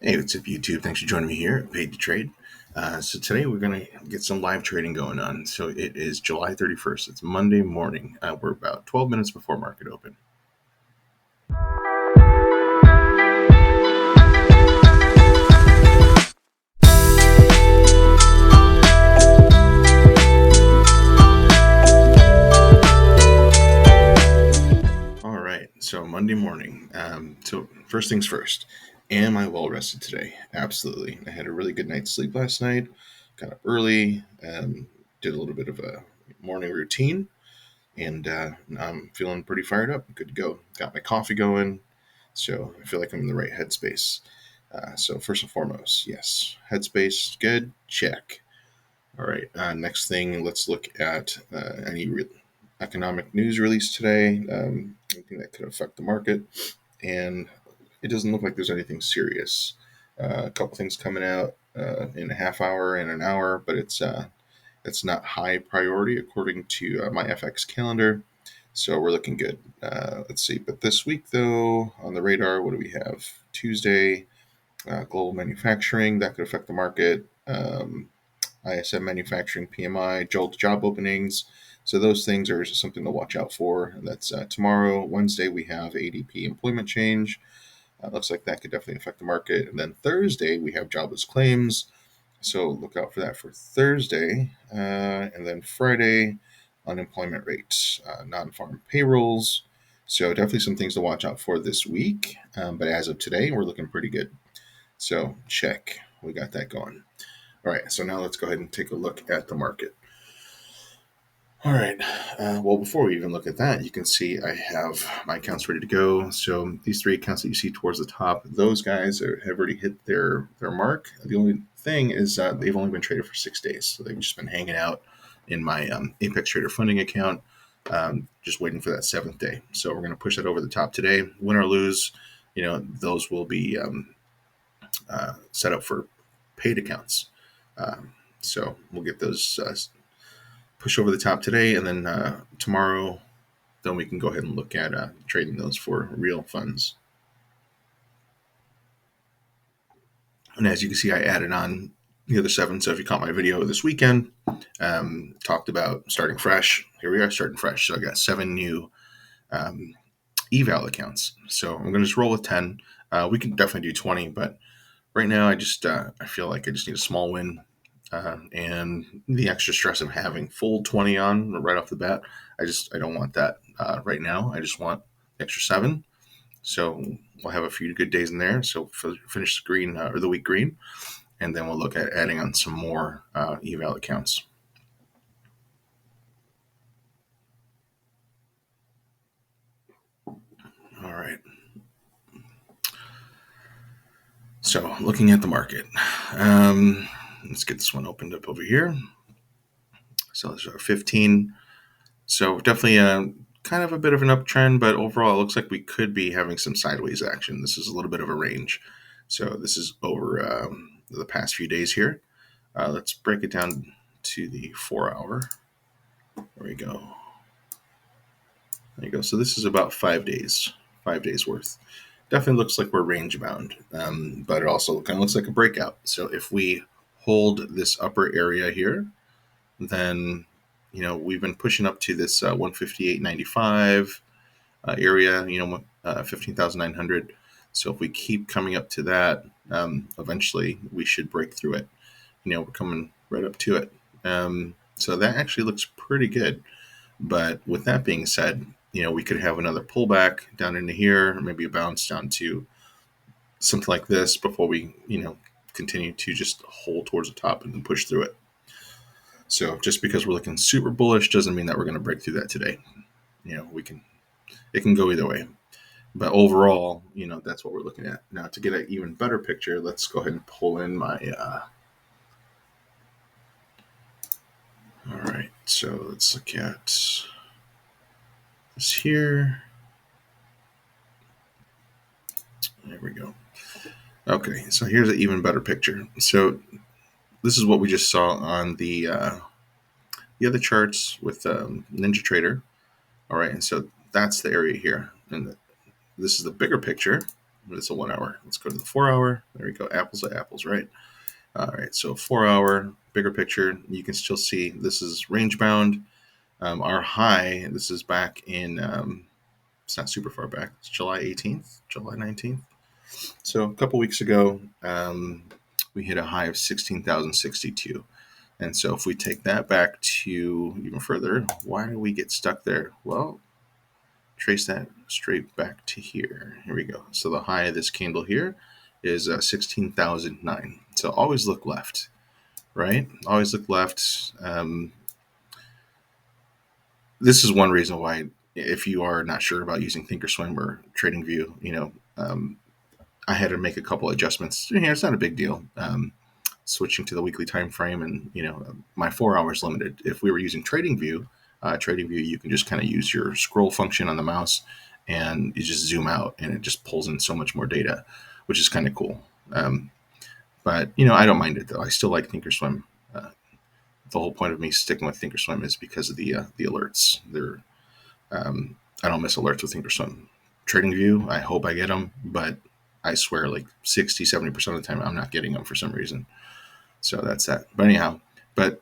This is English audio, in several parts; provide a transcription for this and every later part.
Hey, what's up, YouTube? Thanks for joining me here at Paid to Trade. So today we're going to get some live trading going on. So it is July 31st. It's Monday morning. We're about 12 minutes before market open. All right, so Monday morning. So first things first, am I well rested today? Absolutely. I had a really good night's sleep last night. Got up early, did a little bit of a morning routine, and I'm feeling pretty fired up. Good to go. Got my coffee going, so I feel like I'm in the right headspace. So first and foremost, yes, headspace good. Check. All right. Next thing, let's look at any economic news release today. Anything that could affect the market, and it doesn't look like there's anything serious. A couple things coming out in a half hour and an hour, but it's not high priority according to my FX calendar. So we're looking good. Let's see. But this week, though, on the radar, what do we have? Tuesday, global manufacturing that could affect the market. ISM manufacturing PMI, JOLT job openings. So those things are something to watch out for. And that's tomorrow. Wednesday, we have ADP employment change. Looks like that could definitely affect the market. And then Thursday, we have jobless claims. So look out for that for Thursday. And then Friday, unemployment rates, non-farm payrolls. So definitely some things to watch out for this week. But as of today, we're looking pretty good. So check. We got that going. All right. So now let's go ahead and take a look at the market. All right. Well, before we even look at that, you can see I have my accounts ready to go. So these three accounts that you see towards the top, those guys have already hit their mark. The only thing is they've only been traded for 6 days. So they've just been hanging out in my Apex Trader funding account, just waiting for that 7th day. So we're going to push that over the top today. Win or lose, those will be set up for paid accounts. So we'll get those push over the top today, and then tomorrow, then we can go ahead and look at trading those for real funds. And as you can see, I added on the other 7. So if you caught my video this weekend, talked about starting fresh. Here we are starting fresh. So I got 7 new eval accounts. So I'm going to just roll with 10. We can definitely do 20, but right now I just I feel like I just need a small win. And the extra stress of having full 20 on right off the bat, I don't want that right now. I just want extra 7. So we'll have a few good days in there. So finish the green or the week green, and then we'll look at adding on some more eval accounts. All right. So looking at the market, let's get this one opened up over here. So there's our 15. So definitely kind of a bit of an uptrend, but overall it looks like we could be having some sideways action. This is a little bit of a range. So this is over the past few days here. Let's break it down to the 4-hour. There we go. There you go. So this is about 5 days worth. Definitely looks like we're range bound, but it also kind of looks like a breakout. So if we hold this upper area here, then we've been pushing up to this 158.95 area, 15,900. So if we keep coming up to that, eventually we should break through it. We're coming right up to it. So that actually looks pretty good. But with that being said, we could have another pullback down into here, maybe a bounce down to something like this before we, continue to just hold towards the top and then push through it. So just because we're looking super bullish doesn't mean that we're going to break through that today. It can go either way. But overall, that's what we're looking at. Now, to get an even better picture, let's go ahead and pull in my... All right, so let's look at this here. There we go. Okay, so here's an even better picture. So this is what we just saw on the other charts with NinjaTrader. All right, and so that's the area here. And this is the bigger picture. It's a 1 hour. Let's go to the 4 hour. There we go. Apples to apples, right? All right. So 4 hour, bigger picture. You can still see this is range bound. Our high, this is back in, it's not super far back. It's July 18th, July 19th. So a couple weeks ago, we hit a high of 16,062. And so if we take that back to even further, why do we get stuck there? Well, trace that straight back to here. Here we go. So the high of this candle here is 16,009. So always look left, right? Always look left. This is one reason why, if you are not sure about using Thinkorswim or TradingView, I had to make a couple adjustments. It's not a big deal. Switching to the weekly time frame, and my 4 hours limited. If we were using TradingView, you can just kind of use your scroll function on the mouse, and you just zoom out, and it just pulls in so much more data, which is kind of cool. But I don't mind it though. I still like Thinkorswim. The whole point of me sticking with Thinkorswim is because of the alerts. I don't miss alerts with Thinkorswim. TradingView, I hope I get them, but I swear like 60-70% of the time I'm not getting them for some reason. So that's that. But anyhow, back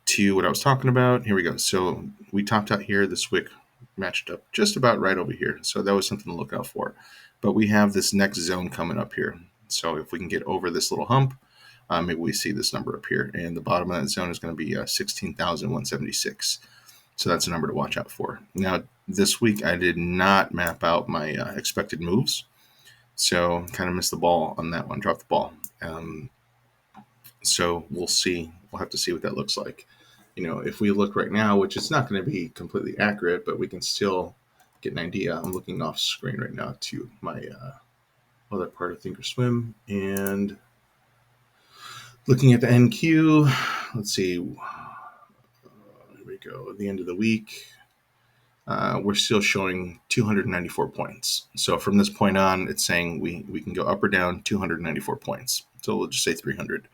to what I was talking about. Here we go. So we topped out here. This wick matched up just about right over here. So that was something to look out for. But we have this next zone coming up here. So if we can get over this little hump, maybe we see this number up here. And the bottom of that zone is going to be 16,176. So that's a number to watch out for. Now, this week I did not map out my expected moves. So kind of missed the ball on that one, dropped the ball. So we'll see. We'll have to see what that looks like. If we look right now, which is not going to be completely accurate, but we can still get an idea. I'm looking off screen right now to my other part of Thinkorswim and looking at the NQ. Let's see. Here we go. At the end of the week, we're still showing 294 points. So from this point on, it's saying we can go up or down 294 points. So we'll just say 300.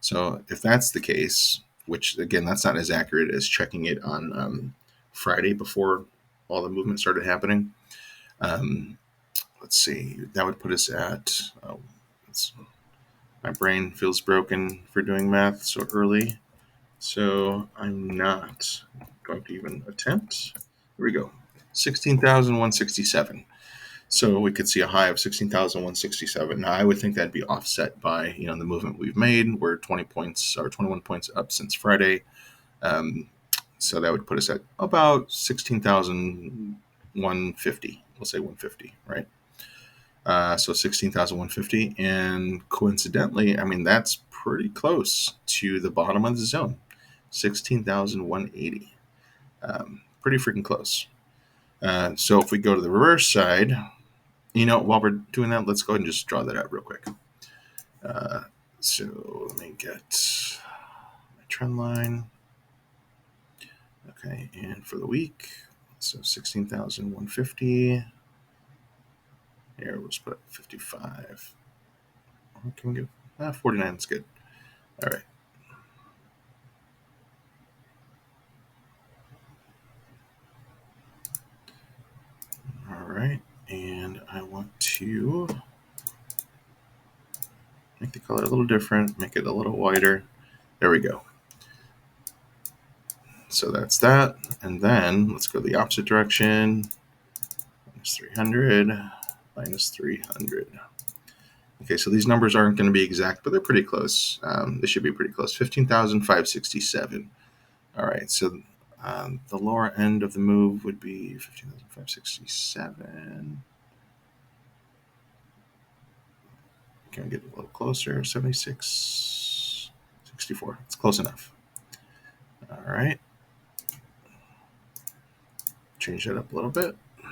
So if that's the case, which again, that's not as accurate as checking it on Friday before all the movement started happening. Let's see, that would put us at, my brain feels broken for doing math so early. So I'm not going to even attempt. Here we go, 16,167. So we could see a high of 16,167. Now I would think that'd be offset by the movement we've made. We're 20 points or 21 points up since Friday. So that would put us at about 16,150. We'll say 150, right? So 16,150, and coincidentally, that's pretty close to the bottom of the zone, 16,180. Pretty freaking close. So if we go to the reverse side, while we're doing that, let's go ahead and just draw that out real quick. So let me get my trend line. Okay, and for the week, so 16,150. Here, we'll just put 55. Can we get 49? Is good. All right. All right, and I want to make the color a little different, make it a little wider. There we go. So that's that. And then let's go the opposite direction. Minus 300, minus 300. Okay, so these numbers aren't going to be exact, but they're pretty close. They should be pretty close. 15,567. All right, so the lower end of the move would be 15,567. Can we get a little closer? 76, 64. It's close enough. All right. Change that up a little bit. A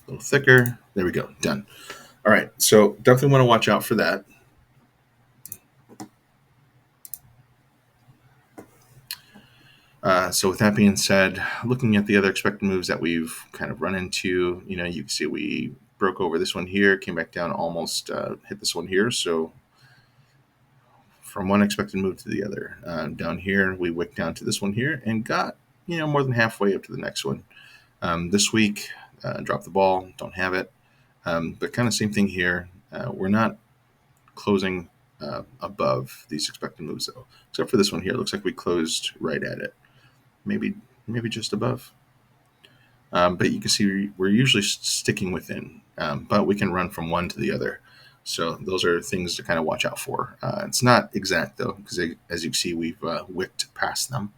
little thicker. There we go. Done. All right. So definitely want to watch out for that. So with that being said, looking at the other expected moves that we've kind of run into, you can see we broke over this one here, came back down, almost hit this one here. So from one expected move to the other, down here, we wicked down to this one here and got, more than halfway up to the next one. This week, dropped the ball, don't have it. But kind of same thing here. We're not closing above these expected moves though, except for this one here. It looks like we closed right at it, maybe just above. But you can see we're usually sticking within, but we can run from one to the other. So those are things to kind of watch out for. It's not exact though, because as you can see, we've wicked past them.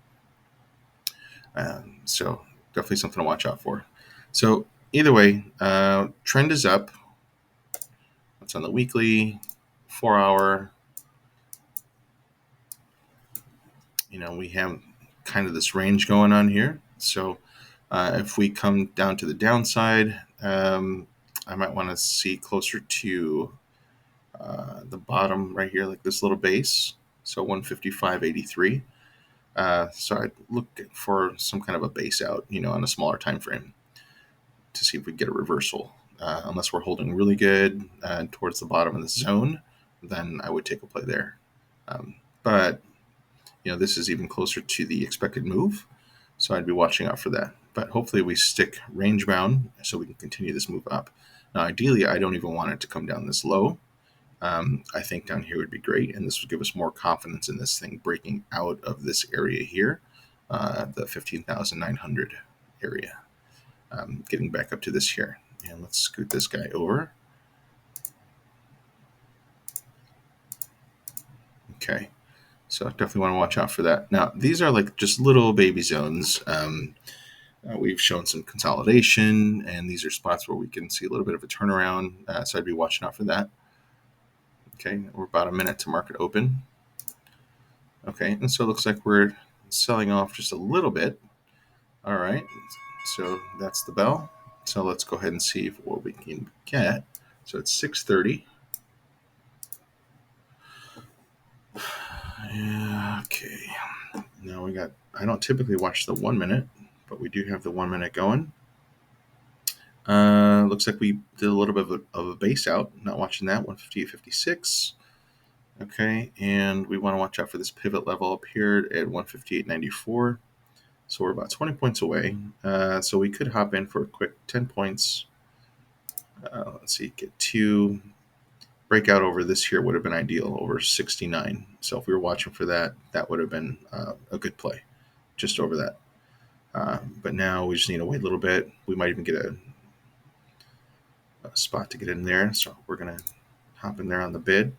So definitely something to watch out for. So either way, trend is up. That's on the weekly, 4 hour. We have kind of this range going on here. So if we come down to the downside, I might want to see closer to the bottom right here, like this little base. So 155.83. So I'd look for some kind of a base out, on a smaller time frame to see if we get a reversal. Unless we're holding really good towards the bottom of the zone, then I would take a play there. But this is even closer to the expected move, so I'd be watching out for that. But hopefully we stick range bound so we can continue this move up. Now, ideally, I don't even want it to come down this low. I think down here would be great, and this would give us more confidence in this thing breaking out of this area here, the 15,900 area, getting back up to this here. And let's scoot this guy over. Okay, so definitely want to watch out for that. Now, these are like just little baby zones. We've shown some consolidation, and these are spots where we can see a little bit of a turnaround, so I'd be watching out for that. Okay, we're about a minute to market open. Okay, and so it looks like we're selling off just a little bit. All right, so that's the bell. So let's go ahead and see what we can get. So it's 6:30. Yeah, okay. Now I don't typically watch the 1 minute, but we do have the 1 minute going. Looks like we did a little bit of a base out. Not watching that, 158.56. Okay, and we want to watch out for this pivot level up here at 158.94. So we're about 20 points away. So we could hop in for a quick 10 points. Let's see, get two. Breakout over this here would have been ideal, over 69. So if we were watching for that, that would have been a good play, just over that. But now we just need to wait a little bit. We might even get a spot to get in there. So we're going to hop in there on the bid.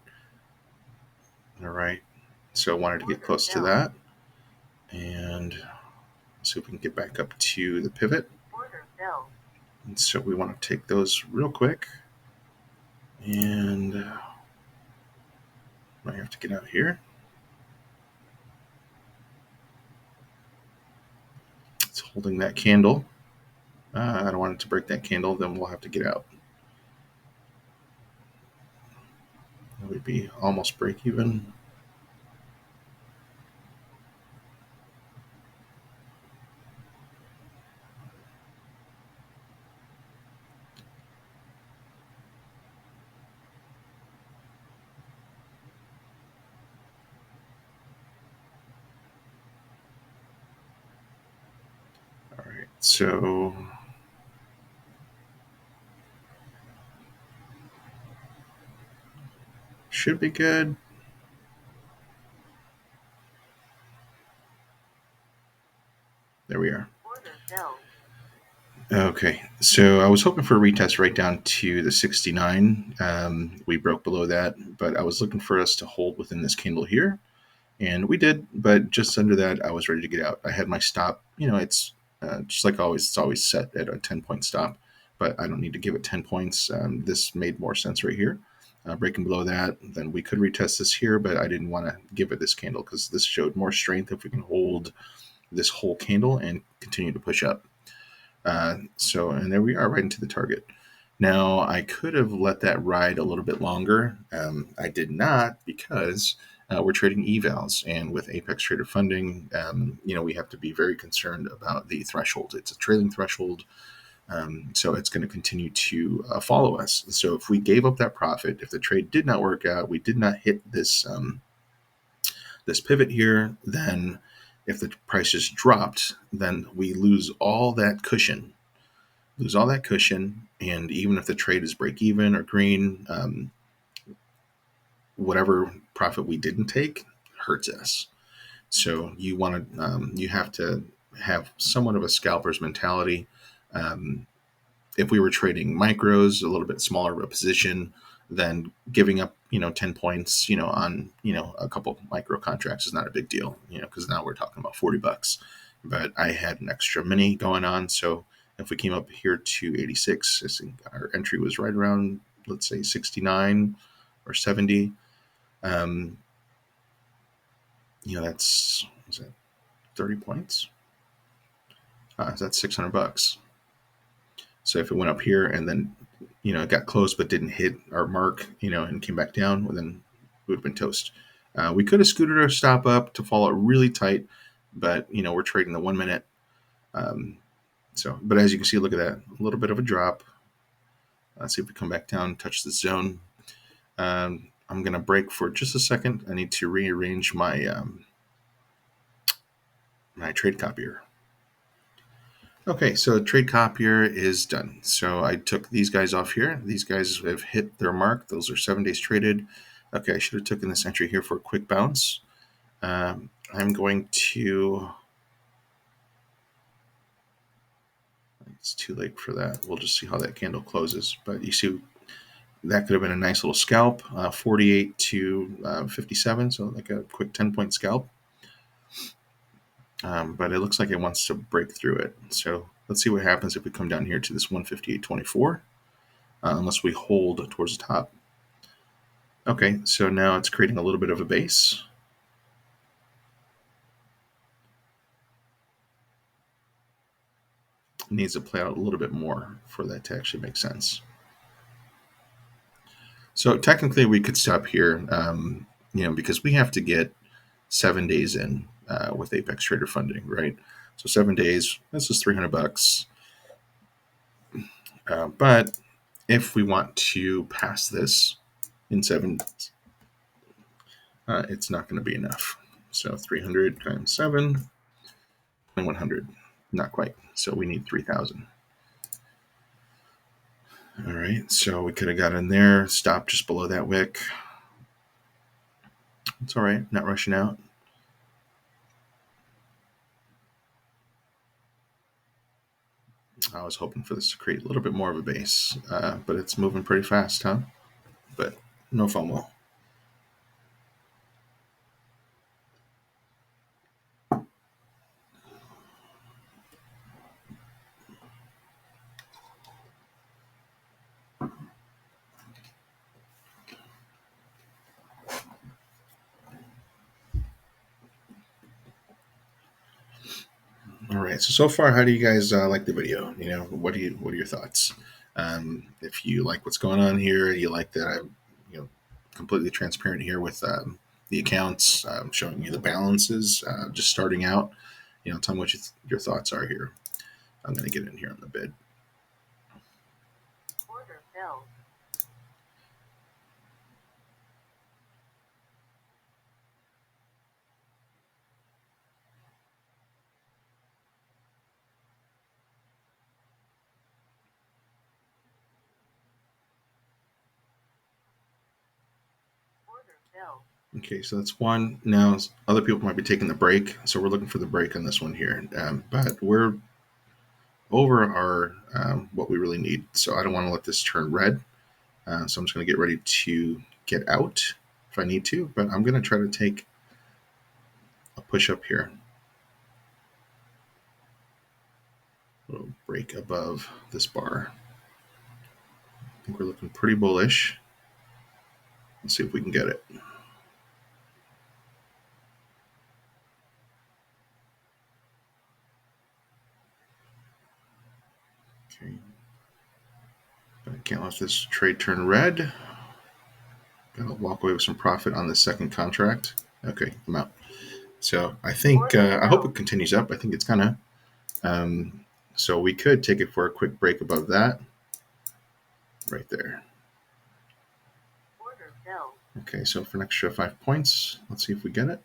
All right. So I wanted to get close to that. And see if we can get back up to the pivot. And so we want to take those real quick. And I have to get out here. It's holding that candle. I don't want it to break that candle, then we'll have to get out. That would be almost break even. All right, so should be good. There we are. Okay, so I was hoping for a retest right down to the 69. We broke below that, but I was looking for us to hold within this candle here, and we did, but just under that, I was ready to get out. I had my stop. It's just like always, it's always set at a 10-point stop, but I don't need to give it 10 points. This made more sense right here. Breaking below that, then we could retest this here, but I didn't want to give it this candle because this showed more strength if we can hold this whole candle and continue to push up. And there we are, right into the target. Now, I could have let that ride a little bit longer. I did not because we're trading evals, and with Apex Trader Funding, we have to be very concerned about the threshold. It's a trailing threshold, so it's going to continue to follow us. So if we gave up that profit, if the trade did not work out, we did not hit this pivot here, then if the prices dropped, then we lose all that cushion lose all that cushion, and even if the trade is break even or green, whatever profit we didn't take hurts us. So you have to have somewhat of a scalper's mentality. Um, if we were trading micros, a little bit smaller of a position, then giving up 10 points on a couple micro contracts is not a big deal, because now we're talking about $40. But I had an extra mini going on, so if we came up here to 86, I think our entry was right around, let's say, 69 or 70. um, that's, is that 30 points? That's $600. So if it went up here and then, it got close but didn't hit our mark, and came back down, well, then we would have been toast. We could have scooted our stop up to fall out really tight, but we're trading the 1 minute. But as you can see, look at that, a little bit of a drop. Let's see if we come back down, touch the zone. I'm going to break for just a second. I need to rearrange my trade copier. Okay, so trade copier is done. So I took these guys off here. These guys have hit their mark. Those are 7 days traded. Okay, I should have taken this entry here for a quick bounce. I'm going to... It's too late for that. We'll just see how that candle closes. But you see, that could have been a nice little scalp, 48 to 57, so like a quick 10-point scalp. But it looks like it wants to break through it. So let's see what happens if we come down here to this 158.24, unless we hold towards the top. Okay, so now it's creating a little bit of a base. It needs to play out a little bit more for that to actually make sense. So technically we could stop here, because we have to get 7 days in with Apex Trader funding, right? So 7 days, this is $300. But if we want to pass this in 7 days, it's not going to be enough. So 300 times 7, 2100, not quite. So we need 3000. All right, so we could have got in there, stopped just below that wick. It's all right, not rushing out. I was hoping for this to create a little bit more of a base, but it's moving pretty fast, huh? But no FOMO. All right. So far, how do you guys like the video? What are your thoughts? If you like what's going on here, you like that I'm, completely transparent here with the accounts, showing you the balances, just starting out. Tell me what your thoughts are here. I'm going to get in here on the bid. Order filled. Okay, so that's one. Now, other people might be taking the break, so we're looking for the break on this one here. But we're over our what we really need, so I don't want to let this turn red. So I'm just going to get ready to get out if I need to, but I'm going to try to take a push up here. A little break above this bar. I think we're looking pretty bullish. Let's see if we can get it. Okay. But I can't let this trade turn red. Gotta walk away with some profit on the second contract. Okay, I'm out. So I think, I hope it continues up. I think it's gonna. So we could take it for a quick break above that. Right there. Okay, so for an extra 5 points, let's see if we get it.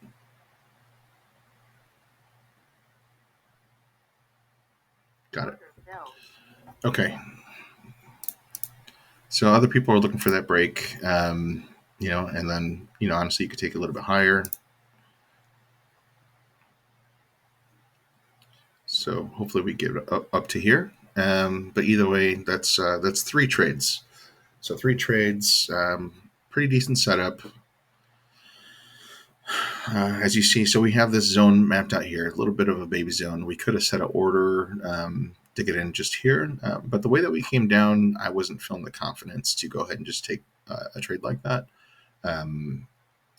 Got it. Okay, so other people are looking for that break, and then honestly, you could take it a little bit higher. So hopefully we get up to here. But either way, that's three trades. So three trades, pretty decent setup. As you see, so we have this zone mapped out here, a little bit of a baby zone. We could have set an order to get in just here, but the way that we came down, I wasn't feeling the confidence to go ahead and just take a trade like that. Um,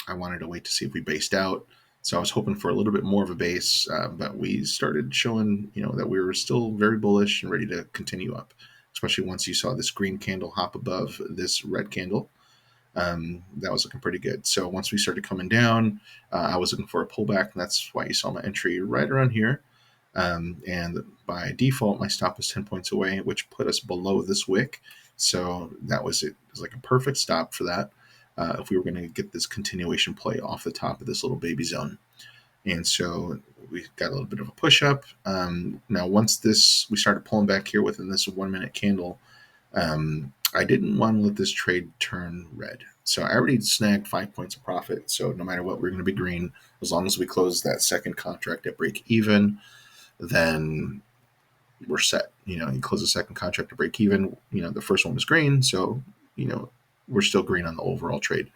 I wanted to wait to see if we based out. So I was hoping for a little bit more of a base, but we started showing, that we were still very bullish and ready to continue up, especially once you saw this green candle hop above this red candle. That was looking pretty good. So once we started coming down, I was looking for a pullback, and that's why you saw my entry right around here. And by default, my stop was 10 points away, which put us below this wick. So that was it. It was like a perfect stop for that. If we were going to get this continuation play off the top of this little baby zone. And so we got a little bit of a push up. Now, once we started pulling back here within this 1 minute candle, I didn't want to let this trade turn red. So I already snagged 5 points of profit. So no matter what, we're going to be green. As long as we close that second contract at break even, then we're set. You close the second contract to break even. The first one was green. So, we're still green on the overall trade.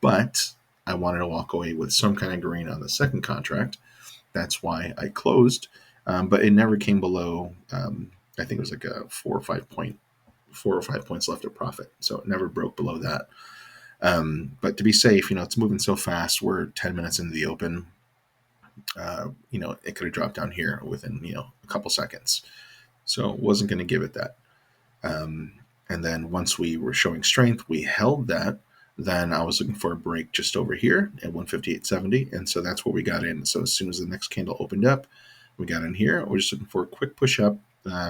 But I wanted to walk away with some kind of green on the second contract. That's why I closed. But it never came below, I think it was like a 4 or 5 points left of profit. So it never broke below that. But to be safe, it's moving so fast. We're 10 minutes into the open. It could have dropped down here within, a couple seconds. So wasn't going to give it that. And then once we were showing strength, we held that. Then I was looking for a break just over here at 158.70. And so that's where we got in. So as soon as the next candle opened up, we got in here. We're just looking for a quick push up.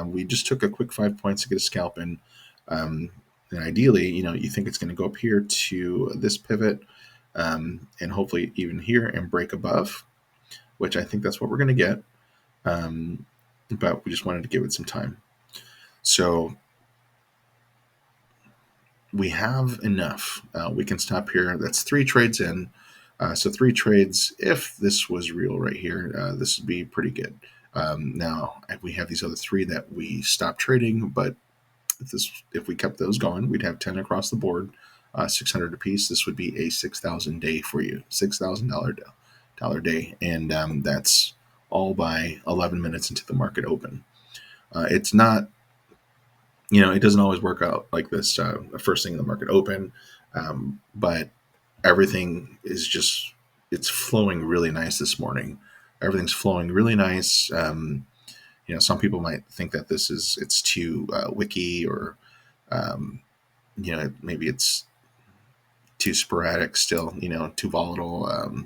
We just took a quick 5 points to get a scalp in. And ideally, you think it's going to go up here to this pivot and hopefully even here and break above, which I think that's what we're going to get. But we just wanted to give it some time. So we have enough. We can stop here. That's three trades in. So three trades. If this was real right here, this would be pretty good. Now we have these other three that we stopped trading, but if we kept those going, we'd have 10 across the board, 600 apiece. This would be a 6,000 day for you, $6,000 day, and that's all by 11 minutes into the market open. It's not, it doesn't always work out like this. First thing in the market open, but everything is it's flowing really nice this morning. Everything's flowing really nice. Some people might think that it's too wicky, or maybe it's too sporadic still, too volatile.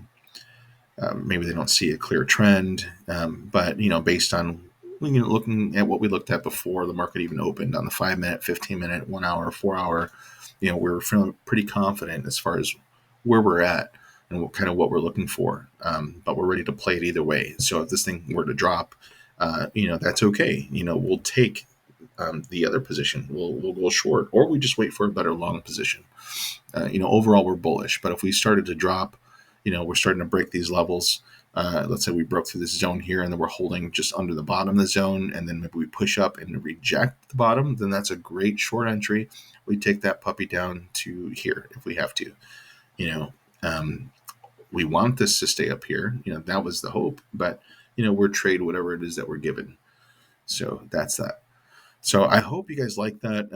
Maybe they don't see a clear trend. But based on looking at what we looked at before the market even opened on the 5 minute, 15 minute, 1 hour, 4 hour, we're feeling pretty confident as far as where we're at and what we're looking for. But we're ready to play it either way. So if this thing were to drop, that's okay. We'll take the other position. We'll go short, or we just wait for a better long position. Overall we're bullish, but if we started to drop, we're starting to break these levels. Let's say we broke through this zone here, and then we're holding just under the bottom of the zone, and then maybe we push up and reject the bottom. Then that's a great short entry. We take that puppy down to here if we have to. We want this to stay up here. That was the hope, but we're trade whatever it is that we're given. So that's that. So I hope you guys like that.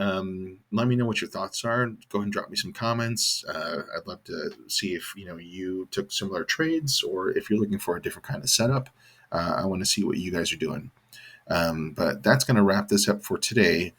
Let me know what your thoughts are. Go ahead and drop me some comments. I'd love to see if you took similar trades, or if you're looking for a different kind of setup. I want to see what you guys are doing. But that's going to wrap this up for today.